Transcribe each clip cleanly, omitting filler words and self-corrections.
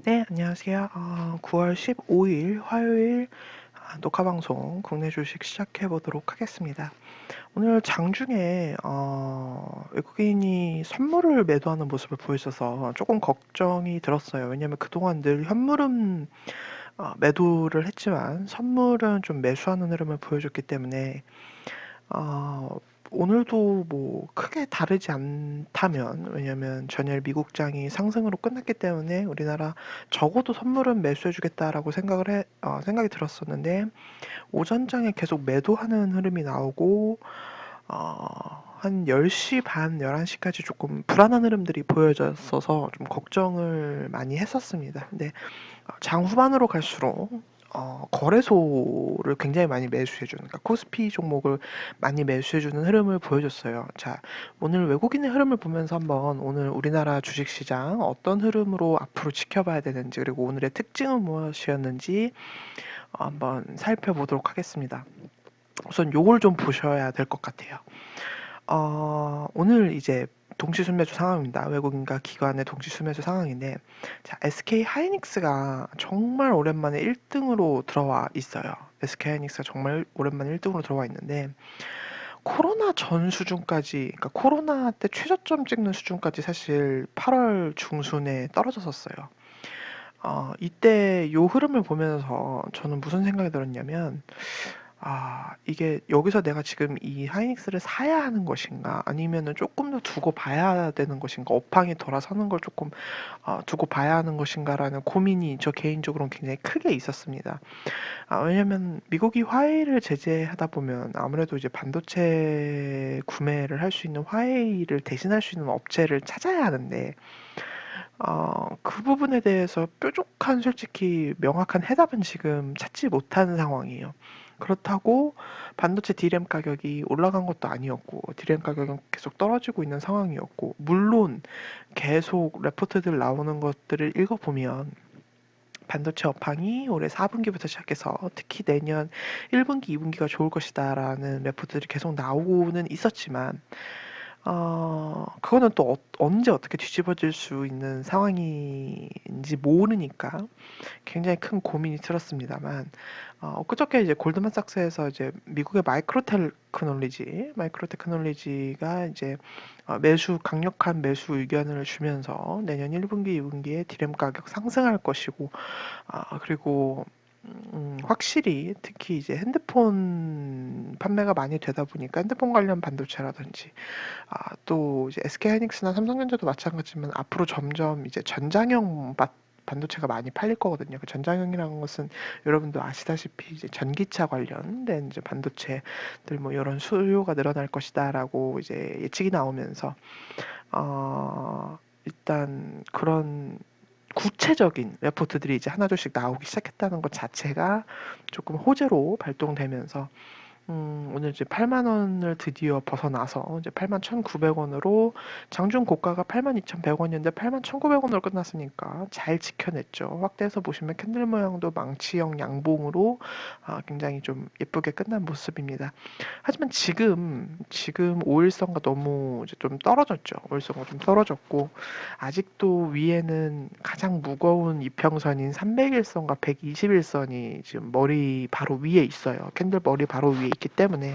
네, 안녕하세요. 9월 15일 화요일 녹화 방송 국내 주식 시작해 보도록 하겠습니다. 오늘 장중에 외국인이 선물을 매도하는 모습을 보여줘서 조금 걱정이 들었어요. 왜냐면 그동안 늘 현물은 매도를 했지만 선물은 좀 매수하는 흐름을 보여줬기 때문에 어, 오늘도 뭐 크게 다르지 않다면, 왜냐면 전일 미국장이 상승으로 끝났기 때문에 우리나라 적어도 선물은 매수해주겠다라고 생각이 들었었는데, 오전장에 계속 매도하는 흐름이 나오고, 한 10시 반, 11시까지 조금 불안한 흐름들이 보여졌어서 좀 걱정을 많이 했었습니다. 근데 장 후반으로 갈수록 거래소를 굉장히 많이 매수해주는, 그러니까 코스피 종목을 많이 매수해주는 흐름을 보여줬어요. 자, 오늘 외국인의 흐름을 보면서 한번 오늘 우리나라 주식시장 어떤 흐름으로 앞으로 지켜봐야 되는지, 그리고 오늘의 특징은 무엇이었는지 한번 살펴보도록 하겠습니다. 우선 요걸 좀 보셔야 될 것 같아요. 오늘 이제 동시 순매수 상황입니다. 외국인과 기관의 동시 순매수 상황인데, 자, SK 하이닉스가 정말 오랜만에 1등으로 들어와 있어요. SK 하이닉스가 정말 오랜만에 1등으로 들어와 있는데, 코로나 전 수준까지, 그러니까 코로나 때 최저점 찍는 수준까지 사실 8월 중순에 떨어졌었어요. 이때 요 흐름을 보면서 저는 무슨 생각이 들었냐면, 이게 여기서 내가 지금 이 하이닉스를 사야 하는 것인가, 아니면은 조금 더 두고 봐야 되는 것인가, 업황이 돌아서는 걸 조금 두고 봐야 하는 것인가라는 고민이 저 개인적으로는 굉장히 크게 있었습니다. 왜냐면 미국이 화웨이를 제재하다 보면 아무래도 이제 반도체 구매를 할 수 있는 화웨이를 대신할 수 있는 업체를 찾아야 하는데, 그 부분에 대해서 뾰족한 솔직히 명확한 해답은 지금 찾지 못하는 상황이에요. 그렇다고 반도체 D램 가격이 올라간 것도 아니었고, D램 가격은 계속 떨어지고 있는 상황이었고, 물론 계속 레포트들 나오는 것들을 읽어보면 반도체 업황이 올해 4분기부터 시작해서 특히 내년 1분기, 2분기가 좋을 것이다라는 레포트들이 계속 나오고는 있었지만, 그거는 또 언제 어떻게 뒤집어질 수 있는 상황인지 모르니까 굉장히 큰 고민이 들었습니다만, 그저께 이제 골드만삭스에서 이제 미국의 마이크로 테크놀로지가 이제 강력한 매수 의견을 주면서 내년 1분기, 2분기에 디램 가격 상승할 것이고, 그리고 확실히 특히 이제 핸드폰 판매가 많이 되다 보니까 핸드폰 관련 반도체라든지, 또 이제 SK하이닉스나 삼성전자도 마찬가지지만 앞으로 점점 이제 전장형 반도체가 많이 팔릴 거거든요. 그 전장형이라는 것은 여러분도 아시다시피 이제 전기차 관련된 이제 반도체들 뭐 이런 수요가 늘어날 것이다라고 이제 예측이 나오면서 일단 그런 구체적인 레포트들이 이제 하나둘씩 나오기 시작했다는 것 자체가 조금 호재로 발동되면서 오늘 이제 8만 원을 드디어 벗어나서 이제 8만 1,900원으로, 장중 고가가 82,100원이었는데 81,900원으로 끝났으니까 잘 지켜냈죠. 확대해서 보시면 캔들 모양도 망치형 양봉으로 굉장히 좀 예쁘게 끝난 모습입니다. 하지만 지금 5일선과 너무 이제 좀 떨어졌죠. 5일선과 좀 떨어졌고, 아직도 위에는 가장 무거운 이평선인 300일선과 121선이 지금 머리 바로 위에 있어요. 캔들 머리 바로 위에 있기 때문에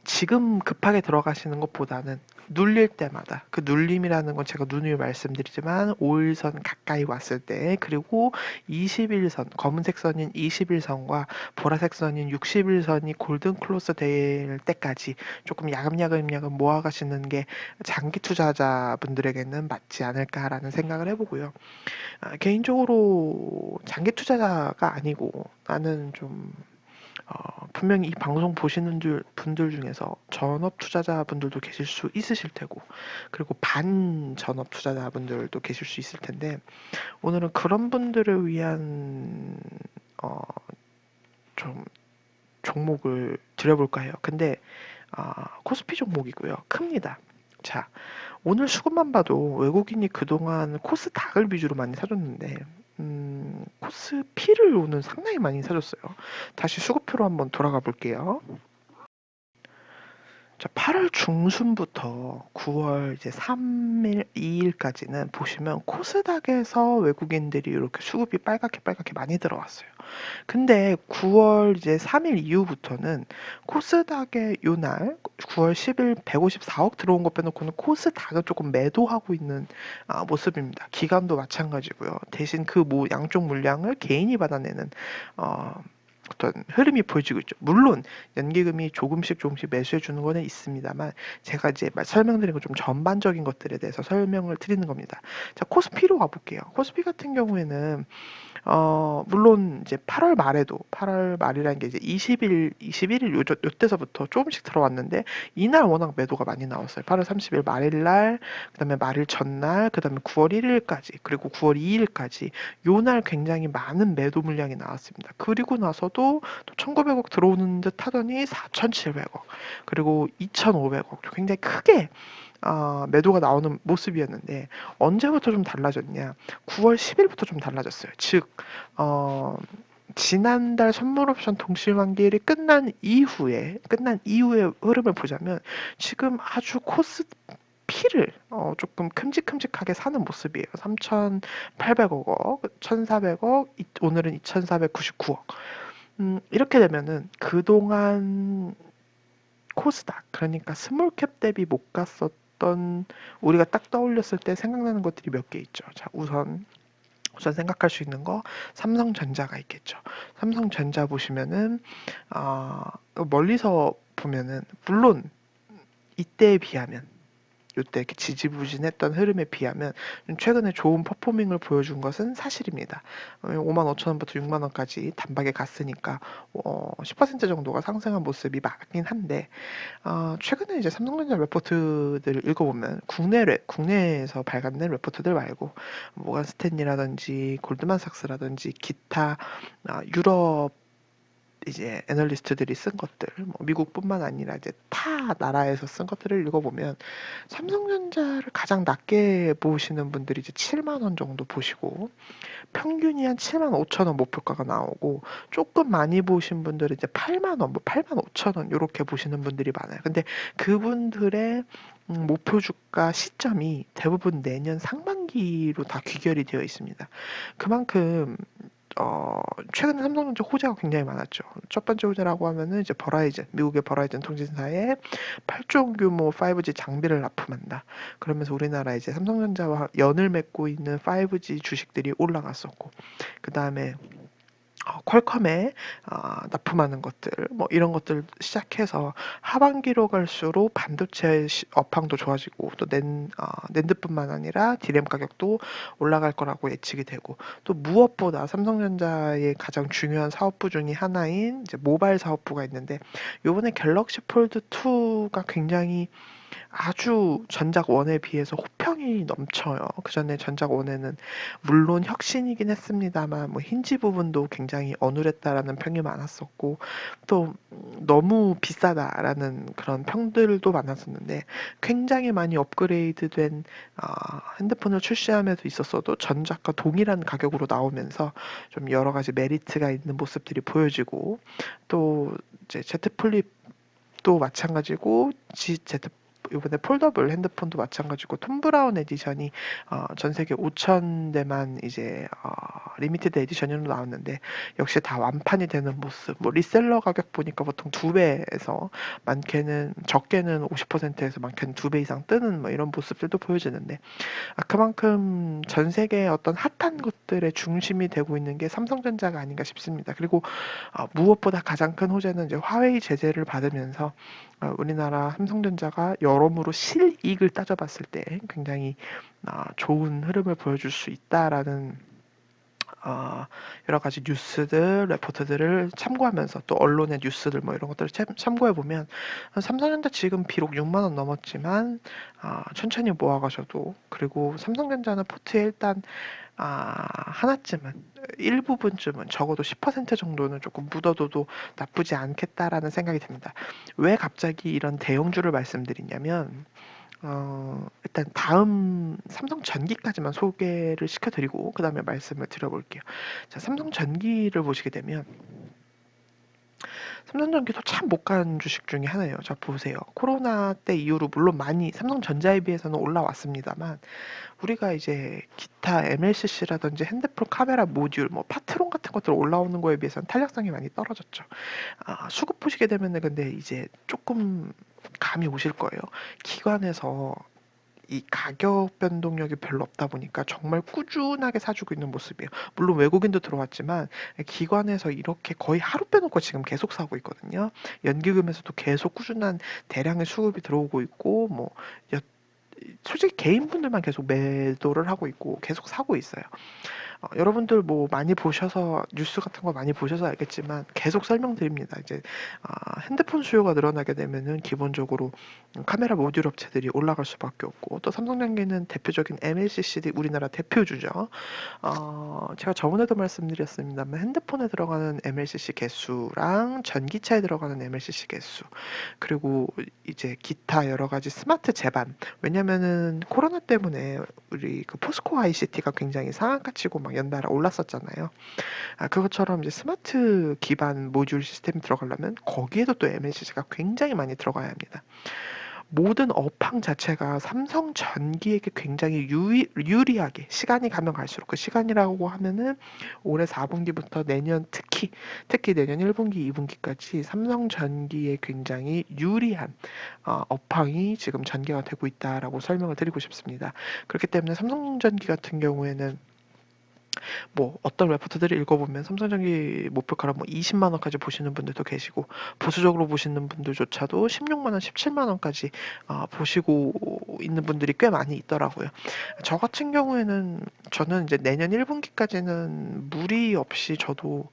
지금 급하게 들어가시는 것보다는 눌릴 때마다, 그 눌림이라는 건 제가 누누이 말씀드리지만 5일선 가까이 왔을 때, 그리고 21선, 검은색 선인 21선과 보라색 선인 61선이 골든 클로스 될 때까지 조금 야금야금 모아가시는 게 장기 투자자분들에게는 맞지 않을까라는 생각을 해보고요. 개인적으로 장기 투자자가 아니고, 나는 좀 분명히 이 방송 보시는 분들 중에서 전업 투자자분들도 계실 수 있으실 테고, 그리고 반전업 투자자분들도 계실 수 있을 텐데, 오늘은 그런 분들을 위한 어, 좀 종목을 드려볼까 해요. 근데 코스피 종목이고요. 큽니다. 자, 오늘 수급만 봐도 외국인이 그동안 코스닥을 위주로 많이 사줬는데, 코스피를 오늘 상당히 많이 사줬어요. 다시 수급표로 한번 돌아가 볼게요. 자, 8월 중순부터 9월 이제 3일, 2일까지는 보시면 코스닥에서 외국인들이 이렇게 수급이 빨갛게 빨갛게 많이 들어왔어요. 근데 9월 이제 3일 이후부터는 코스닥의 요날 9월 10일 154억 들어온 거 빼놓고는 코스닥은 조금 매도하고 있는 모습입니다. 기관도 마찬가지고요. 대신 그 양쪽 물량을 개인이 받아내는 어, 어떤 흐름이 보여지고 있죠. 물론 연기금이 조금씩 조금씩 매수해 주는 거는 있습니다만 제가 이제 설명드린 거 좀 전반적인 것들에 대해서 설명을 드리는 겁니다. 자, 코스피로 가볼게요. 코스피 같은 경우에는 물론 이제 8월 말에도 8월 말이라는 게 이제 20일, 21일 요때서부터 조금씩 들어왔는데 이날 워낙 매도가 많이 나왔어요. 8월 30일 말일 날, 그다음에 말일 전날, 그다음에 9월 1일까지, 그리고 9월 2일까지 요날 굉장히 많은 매도 물량이 나왔습니다. 그리고 나서도 또 1,900억 들어오는 듯 하더니 4,700억, 그리고 2,500억 굉장히 크게 매도가 나오는 모습이었는데 언제부터 좀 달라졌냐? 9월 10일부터 좀 달라졌어요. 즉, 어, 지난달 선물 옵션 동시만기일이 끝난 이후의 흐름을 보자면 지금 아주 코스피를 조금 큼직큼직하게 사는 모습이에요. 3,800억 원, 1,400억, 오늘은 2,499억. 이렇게 되면은 그동안 코스닥, 그러니까 스몰캡 대비 못 갔었던 우리가 딱 떠올렸을 때 생각나는 것들이 몇 개 있죠. 자, 우선 생각할 수 있는 거 삼성전자가 있겠죠. 삼성전자 보시면은 멀리서 보면은 물론 이때에 비하면 요때 이렇게 지지부진했던 흐름에 비하면 최근에 좋은 퍼포밍을 보여준 것은 사실입니다. 55,000원부터 6만원까지 단박에 갔으니까 10% 정도가 상승한 모습이 맞긴 한데 최근에 이제 삼성전자 레포트들을 읽어보면 국내에서 발간된 레포트들 말고 모건 스탠리라든지 골드만삭스라든지 기타 유럽 이제 애널리스트들이 쓴 것들, 뭐 미국뿐만 아니라 이제 타 나라에서 쓴 것들을 읽어보면 삼성전자를 가장 낮게 보시는 분들이 이제 7만 원 정도 보시고 평균이 한 7만 5천 원 목표가가 나오고 조금 많이 보신 분들은 이제 8만 원, 뭐 8만 5천 원 이렇게 보시는 분들이 많아요. 근데 그분들의 목표 주가 시점이 대부분 내년 상반기로 다 귀결이 되어 있습니다. 그만큼 최근에 삼성전자 호재가 굉장히 많았죠. 첫 번째 호재라고 하면은 이제 미국의 버라이즌 통신사에 8조 규모 5G 장비를 납품한다. 그러면서 우리나라 이제 삼성전자와 연을 맺고 있는 5G 주식들이 올라갔었고, 그 다음에 퀄컴에 납품하는 것들, 뭐 이런 것들 시작해서 하반기로 갈수록 반도체 업황도 좋아지고 또 낸드뿐만 아니라 디램 가격도 올라갈 거라고 예측이 되고 또 무엇보다 삼성전자의 가장 중요한 사업부 중에 하나인 이제 모바일 사업부가 있는데 요번에 갤럭시 폴드 2가 굉장히 아주 전작 1에 비해서 호평이 넘쳐요. 그 전에 전작 1에는 물론 혁신이긴 했습니다만 뭐 힌지 부분도 굉장히 어눌했다라는 평이 많았었고 또 너무 비싸다라는 그런 평들도 많았었는데 굉장히 많이 업그레이드된 핸드폰을 출시함에도 있었어도 전작과 동일한 가격으로 나오면서 좀 여러 가지 메리트가 있는 모습들이 보여지고 또 이제 Z 플립도 마찬가지고 Z 이번에 폴더블 핸드폰도 마찬가지고 톰 브라운 에디션이 전 세계 5,000대만 이제 리미티드 에디션으로 나왔는데 역시 다 완판이 되는 모습. 뭐 리셀러 가격 보니까 보통 2배에서 많게는 적게는 50%에서 많게는 2배 이상 뜨는 뭐 이런 모습들도 보여지는데 그만큼 전 세계의 어떤 핫한 것들의 중심이 되고 있는 게 삼성전자가 아닌가 싶습니다. 그리고 무엇보다 가장 큰 호재는 이제 화웨이 제재를 받으면서 우리나라 삼성전자가 여러모로 실익을 따져봤을 때 굉장히 좋은 흐름을 보여줄 수 있다라는 여러 가지 뉴스들, 레포트들을 참고하면서 또 언론의 뉴스들 뭐 이런 것들을 참고해 보면 삼성전자 지금 비록 6만 원 넘었지만 천천히 모아가셔도 그리고 삼성전자는 포트에 일단 하나쯤은 일부분쯤은 적어도 10% 정도는 조금 묻어둬도 나쁘지 않겠다라는 생각이 듭니다. 왜 갑자기 이런 대형주를 말씀드리냐면 일단 다음 삼성전기까지만 소개를 시켜드리고 그 다음에 말씀을 드려볼게요. 자, 삼성전기를 보시게 되면 삼성전기도 참 못 간 주식 중에 하나예요. 자, 보세요. 코로나 때 이후로 물론 많이 삼성전자에 비해서는 올라왔습니다만 우리가 이제 기타 MLCC라든지 핸드폰 카메라 모듈, 뭐 파트론 같은 것들 올라오는 거에 비해서는 탄력성이 많이 떨어졌죠. 수급 보시게 되면은 근데 이제 조금 감이 오실 거예요. 기관에서 이 가격 변동력이 별로 없다 보니까 정말 꾸준하게 사주고 있는 모습이에요. 물론 외국인도 들어왔지만 기관에서 이렇게 거의 하루 빼놓고 지금 계속 사고 있거든요. 연기금에서도 계속 꾸준한 대량의 수급이 들어오고 있고 뭐 솔직히 개인분들만 계속 매도를 하고 있고 계속 사고 있어요. 여러분들 뭐 많이 보셔서 뉴스 같은 거 많이 보셔서 알겠지만 계속 설명드립니다. 이제 핸드폰 수요가 늘어나게 되면은 기본적으로 카메라 모듈 업체들이 올라갈 수밖에 없고 또 삼성전기는 대표적인 MLCC 우리나라 대표주죠. 제가 저번에도 말씀드렸습니다만 핸드폰에 들어가는 MLCC 개수랑 전기차에 들어가는 MLCC 개수 그리고 이제 기타 여러 가지 스마트 제반 왜냐면은 코로나 때문에 우리 그 포스코 ICT가 굉장히 상한가 치고 막 연달아 올랐었잖아요. 그것처럼 이제 스마트 기반 모듈 시스템이 들어가려면 거기에도 또 MLCC가 굉장히 많이 들어가야 합니다. 모든 업황 자체가 삼성전기에게 굉장히 유리하게 시간이 가면 갈수록 그 시간이라고 하면은 올해 4분기부터 내년 특히 내년 1분기, 2분기까지 삼성전기에 굉장히 유리한 업황이 지금 전개가 되고 있다라고 설명을 드리고 싶습니다. 그렇기 때문에 삼성전기 같은 경우에는 뭐 어떤 레포트들을 읽어보면 삼성전기 목표가를 뭐 20만 원까지 보시는 분들도 계시고 보수적으로 보시는 분들조차도 16만 원, 17만 원까지 보시고 있는 분들이 꽤 많이 있더라고요. 저 같은 경우에는 저는 이제 내년 1분기까지는 무리 없이 저도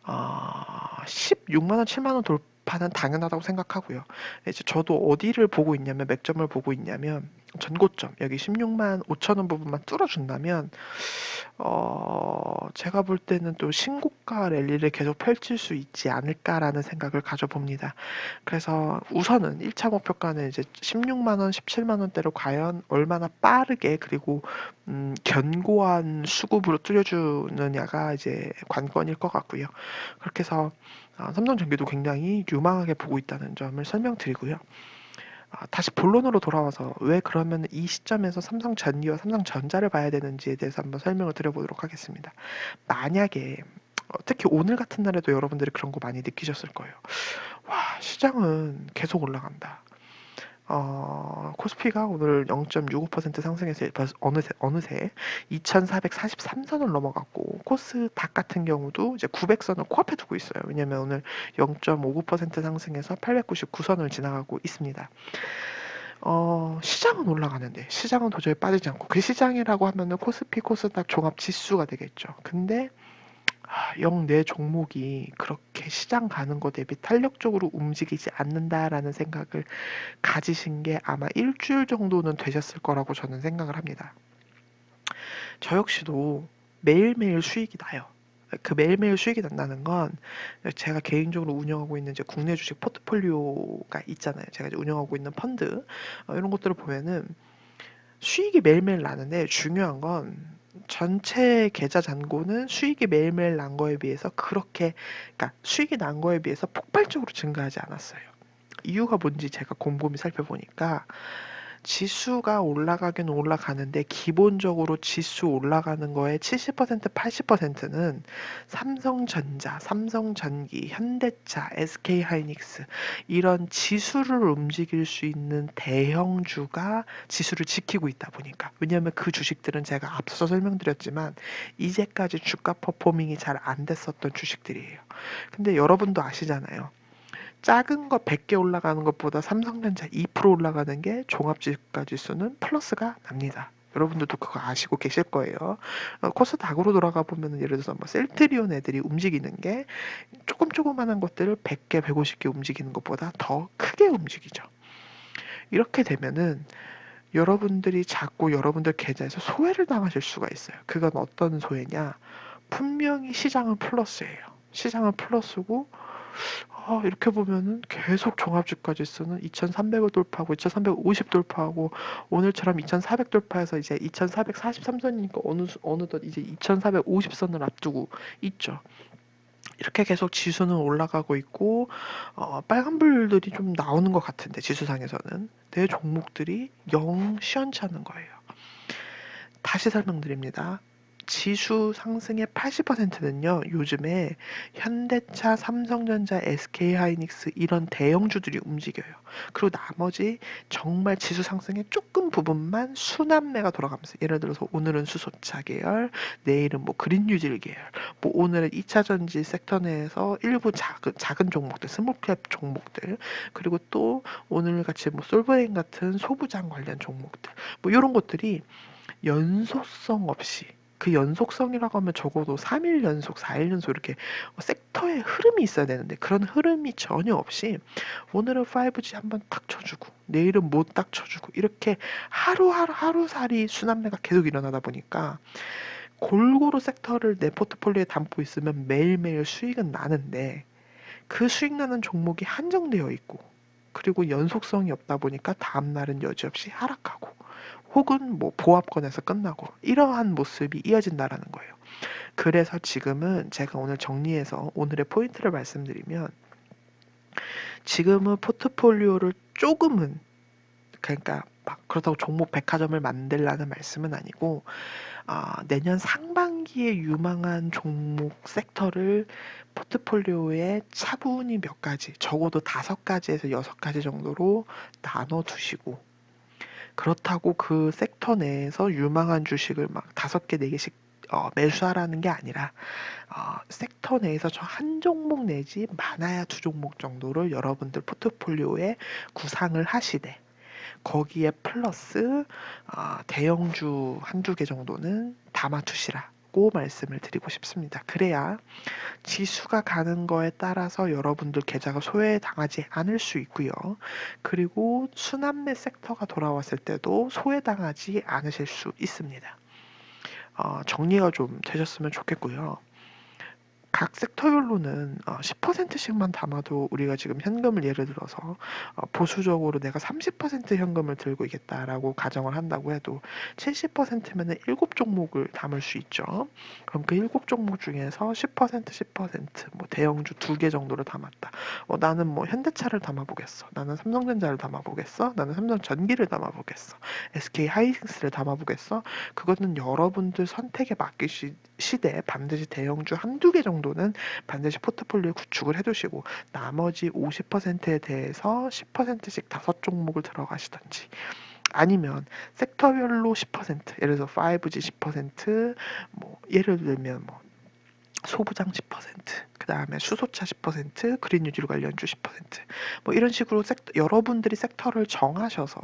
16만 원, 7만 원 돌파는 당연하다고 생각하고요. 이제 저도 어디를 보고 있냐면 맥점을 보고 있냐면 전고점 여기 16만 5천 원 부분만 뚫어준다면 제가 볼 때는 또 신고가 랠리를 계속 펼칠 수 있지 않을까라는 생각을 가져봅니다. 그래서 우선은 1차 목표가는 이제 16만 원, 17만 원대로 과연 얼마나 빠르게 그리고 견고한 수급으로 뚫어주느냐가 이제 관건일 것 같고요. 그렇게 해서 삼성전기도 굉장히 유망하게 보고 있다는 점을 설명드리고요. 다시 본론으로 돌아와서 왜 그러면 이 시점에서 삼성전기와 삼성전자를 봐야 되는지에 대해서 한번 설명을 드려보도록 하겠습니다. 만약에 특히 오늘 같은 날에도 여러분들이 그런 거 많이 느끼셨을 거예요. 와, 시장은 계속 올라간다. 코스피가 오늘 0.65% 상승해서 어느새 2443선을 넘어갔고 코스닥 같은 경우도 이제 900선을 코앞에 두고 있어요. 왜냐면 오늘 0.59% 상승해서 899선을 지나가고 있습니다. 시장은 올라가는데 시장은 도저히 빠지지 않고 그 시장이라고 하면은 코스피 코스닥 종합 지수가 되겠죠. 근데 영 내 종목이 그렇게 시장 가는 거 대비 탄력적으로 움직이지 않는다라는 생각을 가지신 게 아마 일주일 정도는 되셨을 거라고 저는 생각을 합니다. 저 역시도 매일매일 수익이 나요. 그 매일매일 수익이 난다는 건 제가 개인적으로 운영하고 있는 이제 국내 주식 포트폴리오가 있잖아요. 제가 이제 운영하고 있는 펀드 이런 것들을 보면은 수익이 매일매일 나는데 중요한 건 전체 계좌 잔고는 수익이 매일매일 난 거에 비해서 그러니까 수익이 난 거에 비해서 폭발적으로 증가하지 않았어요. 이유가 뭔지 제가 곰곰이 살펴보니까 지수가 올라가긴 올라가는데 기본적으로 지수 올라가는 거에 70%, 80%는 삼성전자, 삼성전기, 현대차, SK하이닉스 이런 지수를 움직일 수 있는 대형주가 지수를 지키고 있다 보니까 왜냐하면 그 주식들은 제가 앞서 설명드렸지만 이제까지 주가 퍼포밍이 잘 안 됐었던 주식들이에요. 근데 여러분도 아시잖아요. 작은 거 100개 올라가는 것보다 삼성전자 2% 올라가는 게 종합주가 지수는 플러스가 납니다. 여러분들도 그거 아시고 계실 거예요. 코스닥으로 돌아가 보면 예를 들어서 뭐 셀트리온 애들이 움직이는 게 조그만한 것들을 100개, 150개 움직이는 것보다 더 크게 움직이죠. 이렇게 되면은 여러분들이 자꾸 여러분들 계좌에서 소외를 당하실 수가 있어요. 그건 어떤 소외냐? 분명히 시장은 플러스예요. 시장은 플러스고 이렇게 보면은 계속 종합주가 지수는 2,300을 돌파하고 2,350 돌파하고 오늘처럼 2,400 돌파해서 이제 2,443선이니까 어느덧 이제 2,450선을 앞두고 있죠. 이렇게 계속 지수는 올라가고 있고 빨간불들이 좀 나오는 것 같은데 지수상에서는 내 종목들이 영 시원찮은 거예요. 다시 설명드립니다. 지수 상승의 80%는요, 요즘에 현대차, 삼성전자, SK하이닉스 이런 대형주들이 움직여요. 그리고 나머지 정말 지수 상승의 조금 부분만 순환매가 돌아가면서, 예를 들어서 오늘은 수소차 계열, 내일은 뭐 그린뉴딜 계열, 뭐 오늘은 2차전지 섹터 내에서 일부 작은 종목들, 스몰캡 종목들, 그리고 또 오늘 같이 뭐 솔브레인 같은 소부장 관련 종목들, 뭐 이런 것들이 연속성 없이, 그 연속성이라고 하면 적어도 3일 연속, 4일 연속 이렇게 섹터의 흐름이 있어야 되는데 그런 흐름이 전혀 없이 오늘은 5G 한번 딱 쳐주고 내일은 못 딱 쳐주고 이렇게 하루하루 하루살이 순환매가 계속 일어나다 보니까 골고루 섹터를 내 포트폴리오에 담고 있으면 매일매일 수익은 나는데 그 수익 나는 종목이 한정되어 있고 그리고 연속성이 없다 보니까 다음날은 여지없이 하락하고 혹은 뭐 보합권에서 끝나고 이러한 모습이 이어진다라는 거예요. 그래서 지금은 제가 오늘 정리해서 오늘의 포인트를 말씀드리면 지금은 포트폴리오를 조금은, 그러니까 막 그렇다고 종목 백화점을 만들라는 말씀은 아니고 내년 상반기에 유망한 종목 섹터를 포트폴리오에 차분히 몇 가지, 적어도 5가지에서 6가지 정도로 나눠 두시고, 그렇다고 그 섹터 내에서 유망한 주식을 막 5개, 4개씩 매수하라는 게 아니라 섹터 내에서 저 한 종목 내지 많아야 2종목 정도를 여러분들 포트폴리오에 구상을 하시되 거기에 플러스 대형주 한두 개 정도는 담아 두시라고 말씀을 드리고 싶습니다. 그래야 지수가 가는 거에 따라서 여러분들 계좌가 소외당하지 않을 수 있고요. 그리고 순환매 섹터가 돌아왔을 때도 소외당하지 않으실 수 있습니다. 정리가 좀 되셨으면 좋겠고요. 각 섹터별로는 10%씩만 담아도 우리가 지금 현금을 예를 들어서 보수적으로 내가 30% 현금을 들고 있겠다라고 가정을 한다고 해도 70%면은 7종목을 담을 수 있죠. 그럼 그 7종목 중에서 10%, 10%뭐 대형주 2개 정도를 담았다. 나는 뭐 현대차를 담아보겠어. 나는 삼성전자를 담아보겠어. 나는 삼성전기를 담아보겠어. SK하이닉스를 담아보겠어. 그거는 여러분들 선택에 맡기시되 반드시 대형주 한두 개 정도는 반드시 포트폴리오에 구축을 해두시고 나머지 50%에 대해서 10%씩 5종목을 들어가시던지, 아니면 섹터별로 10%, 예를 들어서 5G 10%, 뭐 예를 들면 뭐 소부장 10%, 그 다음에 수소차 10%, 그린뉴딜 관련주 10%, 뭐 이런 식으로 여러분들이 섹터를 정하셔서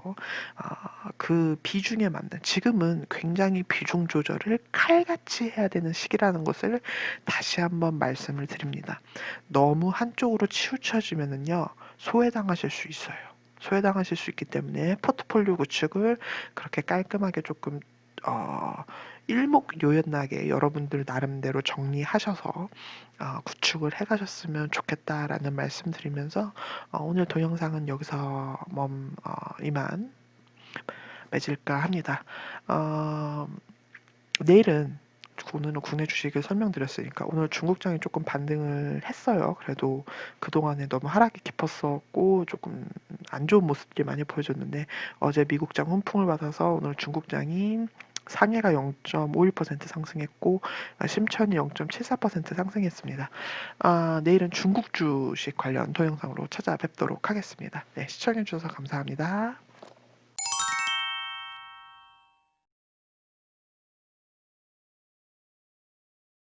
그 비중에 맞는, 지금은 굉장히 비중 조절을 칼같이 해야 되는 시기라는 것을 다시 한번 말씀을 드립니다. 너무 한쪽으로 치우쳐지면은요, 소외당하실 수 있어요. 소외당하실 수 있기 때문에 포트폴리오 구축을 그렇게 깔끔하게 조금 일목요연하게 여러분들 나름대로 정리하셔서 구축을 해가셨으면 좋겠다라는 말씀드리면서 오늘 동영상은 여기서 이만 맺을까 합니다. 어, 내일은, 오늘은 국내 주식을 설명드렸으니까 오늘 중국장이 조금 반등을 했어요. 그래도 그동안에 너무 하락이 깊었었고 조금 안 좋은 모습들이 많이 보여줬는데 어제 미국장 훈풍을 받아서 오늘 중국장이 상해가 0.51% 상승했고 심천이 0.74% 상승했습니다. 내일은 중국 주식 관련 동영상으로 찾아뵙도록 하겠습니다. 네, 시청해주셔서 감사합니다.